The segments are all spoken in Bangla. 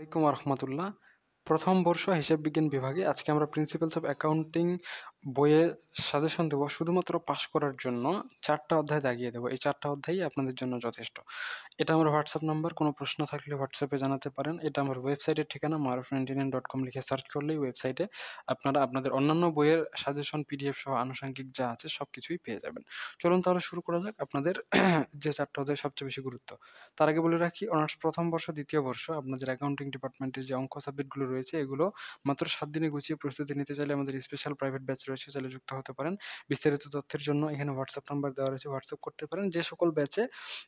আসসালামু আলাইকুম রহমতুল্লাহ। প্রথম বর্ষ হিসাব বিজ্ঞান বিভাগে আজকে আমরা প্রিন্সিপালস অফ অ্যাকাউন্টিং বইয়ের সাজেশন দেবো শুধুমাত্র পাশ করার জন্য। 4টা অধ্যায় দাগিয়ে দেবো। এই 4টা অধ্যায়ই আপনাদের জন্য যথেষ্ট। এটা আমার হোয়াটসঅ্যাপ নাম্বার। কোনো প্রশ্ন থাকলে হোয়াটসঅ্যাপে জানাতে পারেন। এটা আমার ওয়েবসাইটের ঠিকানা maruf99.com লিখে সার্চ করলেই ওয়েবসাইটে আপনারা আপনাদের অন্যান্য বইয়ের সাজেশন পিডিএফ সহ আনুষঙ্গিক যা আছে সবকিছুই পেয়ে যাবেন। চলুন তাহলে শুরু করা যাক। আপনাদের যে 4টা অধ্যায় সবচেয়ে বেশি গুরুত্ব। তার আগে বলে রাখি, অনার্স প্রথম বর্ষ, দ্বিতীয় বর্ষ আপনাদের অ্যাকাউন্টিং ডিপার্টমেন্টের যে অঙ্ক সাবজেক্টগুলো রয়েছে এগুলো মাত্র 7 দিনে গুছিয়ে প্রস্তুতি নিতে চাইলে আমাদের স্পেশাল প্রাইভেট ব্যাচ রয়েছে, চাইলে যুক্ত হতে পারেন। বিস্তারিত তথ্যের জন্য এখানে হোয়াটসঅ্যাপ নাম্বার দেওয়া রয়েছে, হোয়াটসঅ্যাপ করতে পারেন। যে সকল ব্যাচে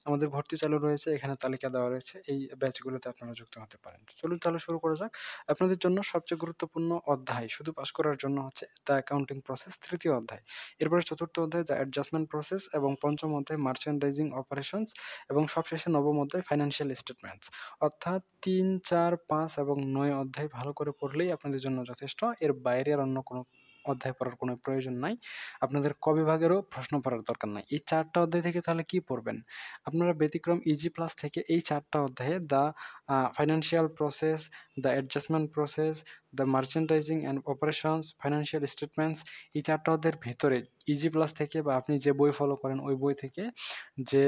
আমাদের ভর্তি চালু রয়েছে এখানে তালিকা দেওয়া রয়েছে, এই ব্যাচগুলোতে আপনারা যুক্ত হতে পারেন। চলুন তাহলে শুরু করা যাক। আপনাদের জন্য সবচেয়ে গুরুত্বপূর্ণ অধ্যায় শুধু পাস করার জন্য হচ্ছে দ্য অ্যাকাউন্টিং প্রসেস, তৃতীয় অধ্যায়। এরপরে চতুর্থ অধ্যায় দ্য অ্যাডজাস্টমেন্ট প্রসেস এবং পঞ্চম অধ্যায় মার্চেন্ডাইজিং অপারেশনস এবং সবশেষে নবম অধ্যায় ফাইন্যান্সিয়াল স্টেটমেন্টস। অর্থাৎ 3, 4, 5 এবং 9 অধ্যায় ভালো করে পড়লেই আপনাদের জন্য যথেষ্ট। এর বাইরে আর অন্য কোনো অধ্যায় পড়ার কোনো প্রয়োজন নাই। আপনাদের ক বিভাগেরও প্রশ্ন পড়ার দরকার নাই। এই 4টা অধ্যায় থেকে তাহলে কি পড়বেন? আপনারা ব্যতিক্রম ইজি প্লাস থেকে এই 4টা অধ্যায়ে the financial process, the adjustment process, the merchandising and operations, financial statements, এই 4টা অধ্যায়ের ভেতরে ইজি প্লাস থেকে বা আপনি যে বই ফলো করেন ওই বই থেকে যে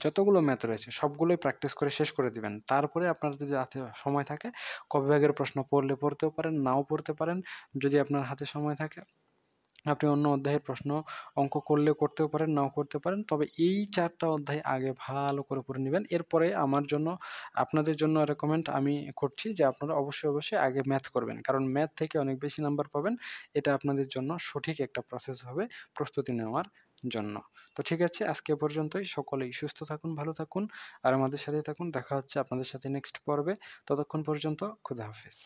যতগুলো ম্যাথ রয়েছে সবগুলোই প্র্যাকটিস করে শেষ করে দিবেন। তারপরে আপনার যদি হাতে সময় থাকে ক বিভাগের প্রশ্ন পড়লে পড়তেও পারেন, নাও পড়তে পারেন। যদি আপনার হাতে সময় থাকে আপনি অন্য অধ্যায়ের প্রশ্ন অঙ্ক করলেও করতেও পারেন, নাও করতে পারেন। তবে এই 4টা অধ্যায় আগে ভালো করে পড়ে নিবেন। এরপরে আমার জন্য আপনাদের জন্য রেকমেন্ড আমি করছি যে আপনারা অবশ্যই আগে ম্যাথ করবেন। কারণ ম্যাথ থেকে অনেক বেশি নাম্বার পাবেন। এটা আপনাদের জন্য সঠিক একটা প্রসেস হবে প্রস্তুতি নেওয়ার জন্য। তো ঠিক আছে, আজকে এ পর্যন্তই। সকলেই সুস্থ থাকুন, ভালো থাকুন আর আমাদের সাথেই থাকুন। দেখা হচ্ছে আপনাদের সাথে নেক্সট পর্বে। ততক্ষণ পর্যন্ত খোদা হাফেজ।